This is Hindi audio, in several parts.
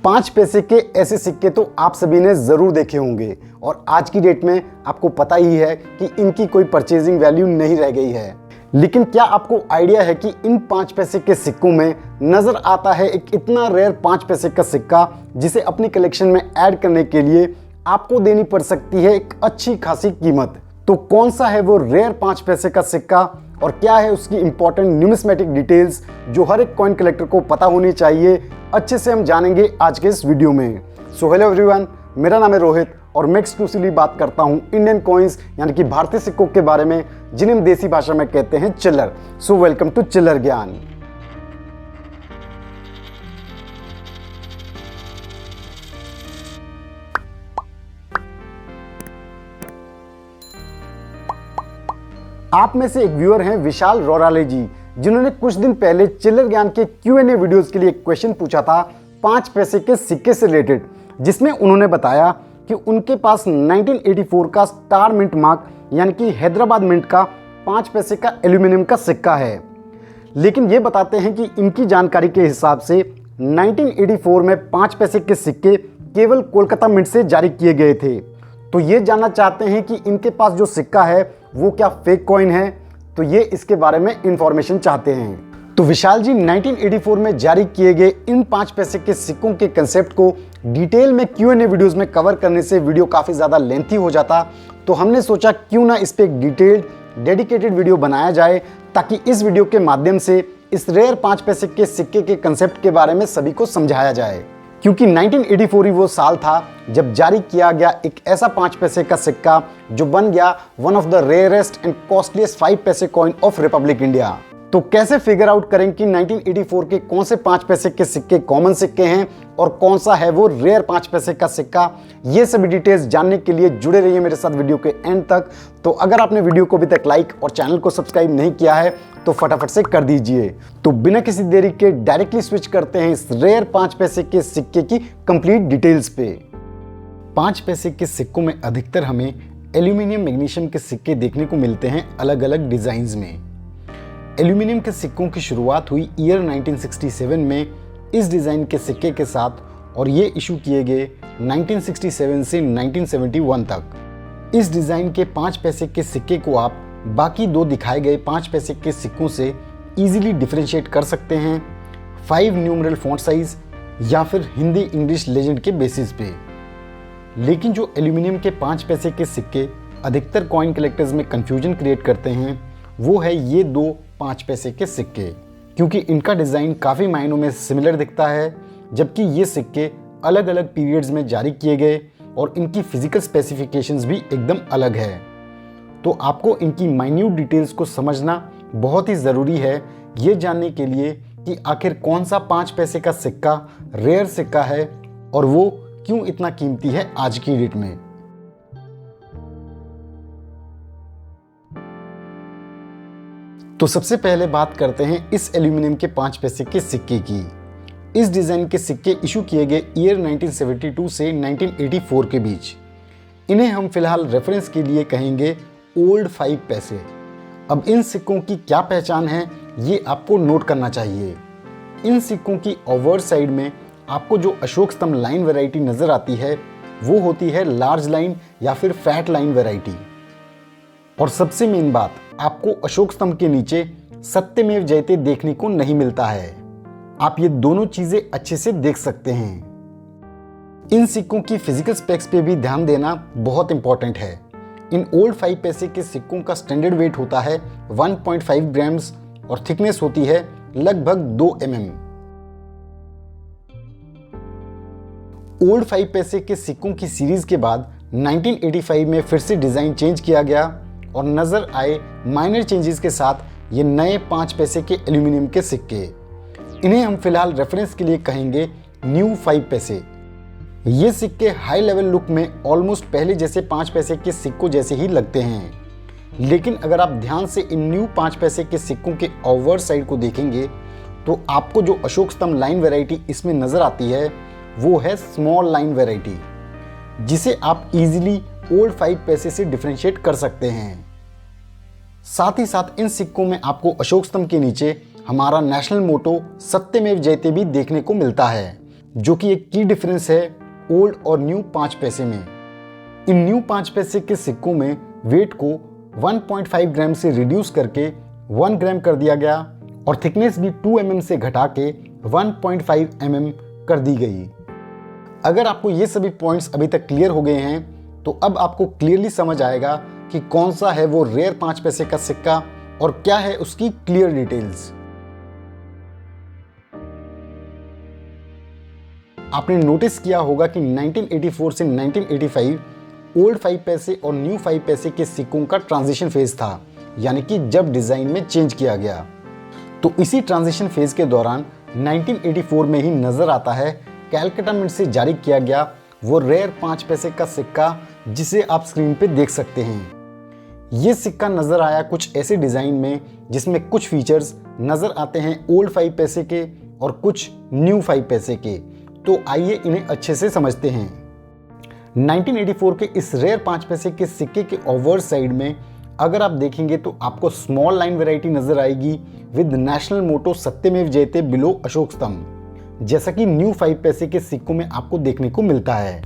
5 पैसे के ऐसे सिक्के तो आप सभी ने ज़रूर देखे होंगे और आज की डेट में आपको पता ही है कि इनकी कोई परचेजिंग वैल्यू नहीं रह गई है। लेकिन क्या आपको आइडिया है कि इन 5 पैसे के सिक्कों में नज़र आता है एक इतना रेयर 5 पैसे का सिक्का जिसे अपनी कलेक्शन में ऐड करने के लिए आपको देनी पड़ सकती है एक अच्छी खासी कीमत। तो कौन सा है वो रेयर 5 पैसे का सिक्का और क्या है उसकी इंपॉर्टेंट न्यूमिस्मेटिक डिटेल्स जो हर एक कॉइन कलेक्टर को पता होनी चाहिए, अच्छे से हम जानेंगे आज के इस वीडियो में। सो हेलो एवरीवन, मेरा नाम है रोहित और मैं एक्सक्लूसिवली बात करता हूं इंडियन कॉइन्स यानी कि भारतीय सिक्कों के बारे में, जिन्हें हम देसी भाषा में कहते हैं चिल्लर। सो वेलकम टू चिल्लर ज्ञान। आप में से एक व्यूअर हैं विशाल रोराले जी, जिन्होंने कुछ दिन पहले चिल्लर ज्ञान के Q&A वीडियोस के लिए एक क्वेश्चन पूछा था 5 पैसे के सिक्के से रिलेटेड, जिसमें उन्होंने बताया कि उनके पास 1984 का स्टार मिंट मार्क यानी कि हैदराबाद मिंट का 5 पैसे का एल्यूमिनियम का सिक्का है। लेकिन ये बताते हैं कि इनकी जानकारी के हिसाब से 1984 में 5 पैसे के सिक्के केवल कोलकाता मिंट से जारी किए गए थे। तो ये जानना चाहते हैं कि इनके पास जो सिक्का है वो क्या फेक कॉइन है, तो ये इसके बारे में इंफॉर्मेशन चाहते हैं। तो विशाल जी 1984 में जारी किए गए इन 5 पैसे के सिक्कों के कंसेप्ट को डिटेल में Q&A वीडियोस में कवर करने से वीडियो काफ़ी ज़्यादा लेंथी हो जाता, तो हमने सोचा क्यों ना इस पे एक डिटेल्ड डेडिकेटेड वीडियो बनाया जाए, ताकि इस वीडियो के माध्यम से इस रेयर 5 पैसे के सिक्के के कंसेप्ट के बारे में सभी को समझाया जाए। क्योंकि 1984 ही वो साल था जब जारी किया गया एक ऐसा 5 पैसे का सिक्का जो बन गया one of the rarest and costliest 5 पैसे कॉइन ऑफ रिपब्लिक इंडिया। तो कैसे फिगर आउट करें कि 1984 के कौन से 5 पैसे के सिक्के कॉमन सिक्के हैं और कौन सा है वो रेयर 5 पैसे का सिक्का, ये सभी डिटेल्स जानने के लिए जुड़े रहिए मेरे साथ वीडियो के एंड तक। तो अगर आपने वीडियो को अभी तक लाइक और चैनल को सब्सक्राइब नहीं किया है तो फटाफट से कर दीजिए। तो बिना किसी देरी के डायरेक्टली स्विच करते हैं इस रेयर 5 पैसे के सिक्के की कंप्लीट डिटेल्स पे। 5 पैसे के सिक्कों में अधिकतर हमें एल्यूमिनियम मैग्नीशियम के सिक्के देखने को मिलते हैं अलग अलग डिजाइन्स में। एल्यूमिनियम के सिक्कों की शुरुआत हुई ईयर 1967 में इस डिज़ाइन के सिक्के के साथ और ये इशू किए गए 1967 से 1971 तक। इस डिज़ाइन के 5 पैसे के सिक्के को आप बाकी दो दिखाए गए 5 पैसे के सिक्कों से इजीली डिफरेंशिएट कर सकते हैं 5 न्यूमरल फॉन्ट साइज या फिर हिंदी इंग्लिश लेजेंड के बेसिस पे। लेकिन जो एल्यूमिनियम के 5 पैसे के सिक्के अधिकतर कॉइन कलेक्टर्स में कंफ्यूजन क्रिएट करते हैं वो है ये दो 5 पैसे के सिक्के, क्योंकि इनका डिज़ाइन काफ़ी मायनों में सिमिलर दिखता है, जबकि ये सिक्के अलग अलग पीरियड्स में जारी किए गए और इनकी फिजिकल स्पेसिफिकेशंस भी एकदम अलग है। तो आपको इनकी माइन्यूट डिटेल्स को समझना बहुत ही ज़रूरी है ये जानने के लिए कि आखिर कौन सा 5 पैसे का सिक्का रेयर सिक्का है और वो क्यों इतना कीमती है आज की डेट में। तो सबसे पहले बात करते हैं इस एल्यूमिनियम के 5 पैसे के सिक्के की। इस डिज़ाइन के सिक्के इशू किए गए ईयर 1972 से 1984 के बीच। इन्हें हम फिलहाल रेफरेंस के लिए कहेंगे ओल्ड 5 पैसे। अब इन सिक्कों की क्या पहचान है ये आपको नोट करना चाहिए। इन सिक्कों की ओवर साइड में आपको जो अशोक स्तंभ लाइन वैरायटी नज़र आती है वो होती है लार्ज लाइन या फिर फैट लाइन वैरायटी। और सबसे मेन बात, आपको अशोक स्तंभ के नीचे सत्यमेव जयते देखने को नहीं मिलता है। आप ये दोनों चीजें अच्छे से देख सकते हैं। इन सिक्कों की फिजिकल स्पेक्स पे भी ध्यान देना बहुत इंपॉर्टेंट है। इन ओल्ड 5 पैसे के सिक्कों का स्टैंडर्ड वेट होता है 1.5 ग्राम्स और थिकनेस होती है लगभग 2 mm। ओल्ड 5 पैसे के सिक्कों की सीरीज के बाद 1985 में फिर से डिजाइन चेंज किया गया और नजर आए माइनर चेंजेस के साथ ये नए 5 पैसे के एल्यूमिनियम के सिक्के। इन्हें हम फिलहाल रेफरेंस के लिए कहेंगे न्यू 5 पैसे। ये सिक्के हाई लेवल लुक में ऑलमोस्ट पहले जैसे 5 पैसे के सिक्कों जैसे ही लगते हैं, लेकिन अगर आप ध्यान से इन न्यू 5 पैसे के सिक्कों के ओवर साइड को देखेंगे तो आपको जो अशोक स्तंभ लाइन वैरायटी इसमें नजर आती है वो है स्मॉल लाइन वैरायटी, जिसे आप इजीली ओल्ड 5 पैसे से डिफरेंशिएट कर सकते हैं। साथ ही साथ इन सिक्कों में आपको अशोक स्तंभ के नीचे हमारा नेशनल मोटो सत्यमेव जयते भी देखने को मिलता है, जो कि एक की डिफरेंस है ओल्ड और न्यू 5 पैसे में। इन न्यू 5 पैसे के सिक्कों में वेट को 1.5 ग्राम से रिड्यूस करके 1 ग्राम कर दिया गया और थिकनेस भी 2 mm से घटा के 1.5 mm कर दी गई। अगर आपको ये सभी पॉइंट्स अभी तक क्लियर हो गए हैं तो अब आपको क्लियरली समझ आएगा कि कौन सा है वो रेयर 5 पैसे का सिक्का और क्या है उसकी क्लियर डिटेल्स। आपने नोटिस किया होगा कि 1984 से 1985 ओल्ड 5 पैसे और न्यू 5 पैसे के सिक्कों का ट्रांजिशन फेज था, यानी कि जब डिजाइन में चेंज किया गया। तो इसी ट्रांजिशन फेज के दौरान 1984 में ही नजर आता है कैलकाटा मिंट से जारी किया गया वो रेयर 5 पैसे का सिक्का जिसे आप स्क्रीन पे देख सकते हैं। ये सिक्का नजर आया कुछ ऐसे डिजाइन में जिसमें कुछ फीचर्स नजर आते हैं ओल्ड 5 पैसे के और कुछ न्यू 5 पैसे के। तो आइए इन्हें अच्छे से समझते हैं। 1984 के इस रेयर 5 पैसे के सिक्के के ओवर साइड में अगर आप देखेंगे तो आपको स्मॉल लाइन वैरायटी नजर आएगी विद नेशनल मोटो सत्यमेव जयते बिलो अशोक स्तंभ, जैसा कि न्यू 5 पैसे के सिक्कों में आपको देखने को मिलता है।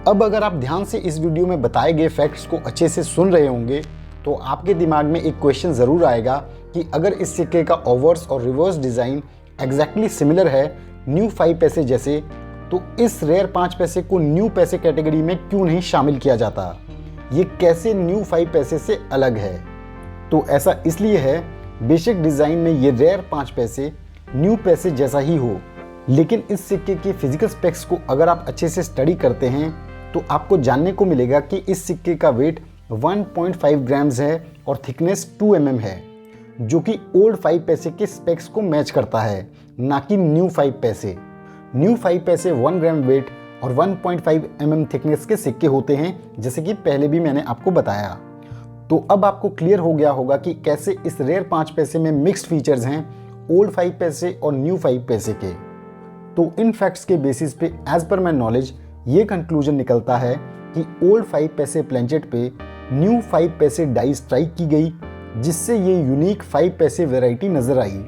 अब अगर आप ध्यान से इस वीडियो में बताए गए फैक्ट्स को अच्छे से सुन रहे होंगे तो आपके दिमाग में एक क्वेश्चन जरूर आएगा कि अगर इस सिक्के का ओवर्स और रिवर्स डिजाइन एग्जैक्टली सिमिलर है न्यू 5 पैसे जैसे, तो इस रेयर 5 पैसे को न्यू पैसे कैटेगरी में क्यों नहीं शामिल किया जाता? ये कैसे न्यू 5 पैसे से अलग है? तो ऐसा इसलिए है बेशक डिजाइन में ये रेयर 5 पैसे न्यू पैसे जैसा ही हो, लेकिन इस सिक्के के फिजिकल स्पेक्स को अगर आप अच्छे से स्टडी करते हैं तो आपको जानने को मिलेगा कि इस सिक्के का वेट 1.5 ग्राम्स है और थिकनेस 2 mm है, जो कि ओल्ड 5 पैसे के स्पेक्स को मैच करता है, ना कि न्यू 5 पैसे। न्यू 5 पैसे 1 ग्राम वेट और 1.5 mm थिकनेस के सिक्के होते हैं, जैसे कि पहले भी मैंने आपको बताया। तो अब आपको क्लियर हो गया होगा कि कैसे इस रेयर 5 पैसे में मिक्स्ड फीचर्स हैं ओल्ड 5 पैसे और न्यू 5 पैसे के। तो इन फैक्ट्स के बेसिस पे एज पर माई नॉलेज ये कंक्लूजन निकलता है कि ओल्ड 5 पैसे प्लेंचेट पे न्यू 5 पैसे डाई स्ट्राइक की गई, जिससे ये यूनिक 5 पैसे वैरायटी नजर आई,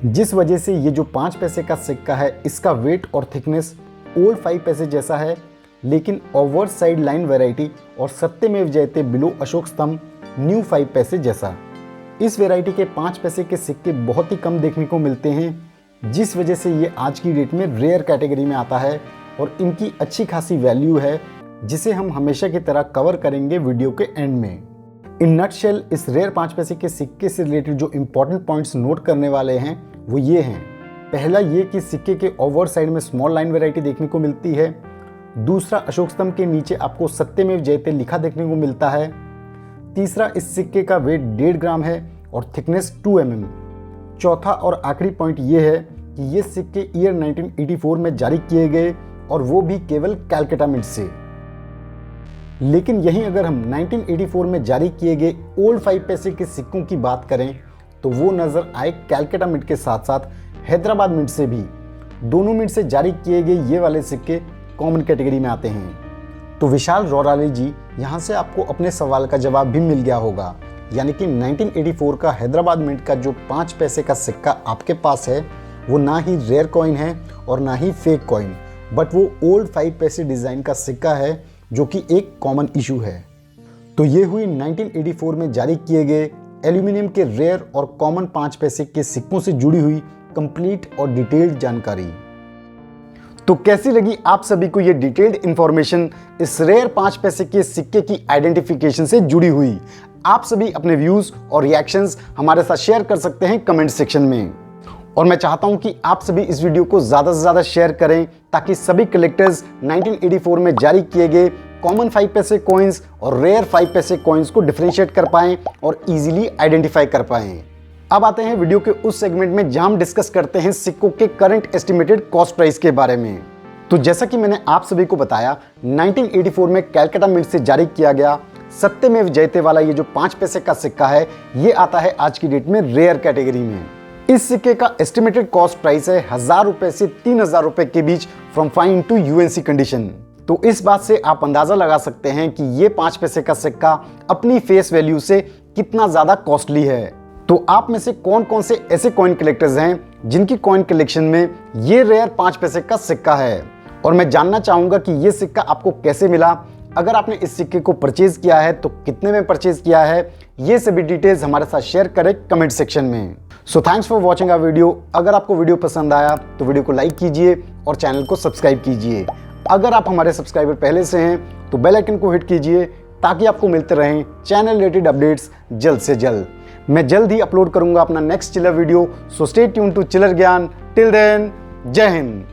जिस वजह से ये जो 5 पैसे का सिक्का है इसका वेट और थिकनेस ओल्ड 5 पैसे जैसा है, लेकिन ओवर साइड लाइन वैरायटी और सत्यमेव जयते बिलो अशोक स्तंभ न्यू 5 पैसे जैसा। इस वैरायटी के 5 पैसे के सिक्के बहुत ही कम देखने को मिलते हैं, जिस वजह से ये आज की डेट में रेयर कैटेगरी में आता है और इनकी अच्छी खासी वैल्यू है, जिसे हम हमेशा की तरह कवर करेंगे वीडियो के एंड में। इन नटशेल इस रेयर 5 पैसे के सिक्के से रिलेटेड जो इंपॉर्टेंट पॉइंट्स नोट करने वाले हैं वो ये हैं। पहला ये कि सिक्के के ओवर साइड में स्मॉल लाइन वैरायटी देखने को मिलती है। दूसरा, अशोक स्तंभ के नीचे आपको सत्यमेव जयते लिखा देखने को मिलता है। तीसरा, इस सिक्के का वेट 1.5 ग्राम है और थिकनेस 2 mm। चौथा और आखिरी पॉइंट ये है कि ये सिक्के ईयर 1984 में जारी किए गए और वो भी केवल कैलकाटा मिंट से। लेकिन यहीं अगर हम 1984 में जारी किए गए ओल्ड 5 पैसे के सिक्कों की बात करें तो वो नजर आए कैलकाटा मिंट के साथ साथ हैदराबाद मिंट से भी। दोनों मिंट से जारी किए गए ये वाले सिक्के कॉमन कैटेगरी में आते हैं। तो विशाल रौराले जी, यहाँ से आपको अपने सवाल का जवाब भी मिल गया होगा, यानी कि 1984 का हैदराबाद मिंट का जो 5 पैसे का सिक्का आपके पास है वो ना ही रेयर कॉइन है और ना ही फेक कॉइन, बट वो ओल्ड 5 पैसे डिज़ाइन का सिक्का है जो कि एक कॉमन इशू है। तो ये हुई 1984 में जारी किए गए एल्यूमिनियम के रेयर और कॉमन 5 पैसे के सिक्कों से जुड़ी हुई कंप्लीट और डिटेल्ड जानकारी। तो कैसी लगी आप सभी को ये डिटेल्ड इंफॉर्मेशन इस रेयर 5 पैसे के सिक्के की आइडेंटिफिकेशन से जुड़ी हुई? आप सभी अपने व्यूज और रिएक्शंस हमारे साथ शेयर कर सकते हैं कमेंट सेक्शन में, और मैं चाहता हूं कि आप सभी इस वीडियो को ज्यादा से ज्यादा शेयर करें ताकि सभी कलेक्टर्स 1984 में जारी किए गए कॉमन 5 पैसे कॉइन्स और रेयर 5 पैसे कॉइन्स को डिफरेंशिएट कर पाएं और इजीली आइडेंटिफाई कर पाएं। अब आते हैं वीडियो के उस सेगमेंट में जहां हम डिस्कस करते हैं सिक्कों के करंट एस्टिमेटेड कॉस्ट प्राइस के बारे में। तो जैसा कि मैंने आप सभी को बताया, 1984 में कैलकाटा मिंट से जारी किया गया सत्यमेव जयते वाला ये जो 5 पैसे का सिक्का है, ये आता है आज की डेट में रेयर कैटेगरी में। इस सिक्के का एस्टिमेटेड कॉस्ट प्राइस है 1000 रुपए से 3000 रुपए के बीच from fine to UNC condition. तो इस बात से आप अंदाजा लगा सकते हैं कि ये 5 पैसे का सिक्का अपनी फेस वैल्यू से कितना ज्यादा कॉस्टली है। तो आप में से कौन कौन से ऐसे कॉइन कलेक्टर्स हैं जिनकी कॉइन कलेक्शन में ये रेयर 5 पैसे का सिक्का है। और मैं जानना चाहूंगा कि ये सिक्का आपको कैसे मिला, अगर आपने इस सिक्के को परचेज किया है तो कितने में परचेज किया है, ये सभी डिटेल्स हमारे साथ शेयर करें कमेंट सेक्शन में। So thanks for watching our video. अगर आपको वीडियो पसंद आया तो वीडियो को लाइक कीजिए और चैनल को सब्सक्राइब कीजिए। अगर आप हमारे सब्सक्राइबर पहले से हैं तो बेल आइकन को हिट कीजिए ताकि आपको मिलते रहें चैनल रिलेटेड अपडेट्स जल्द से जल्द। मैं जल्द ही अपलोड करूंगा अपना next chiller video. So stay tune to chiller Gyan. Till then, जय हिंद।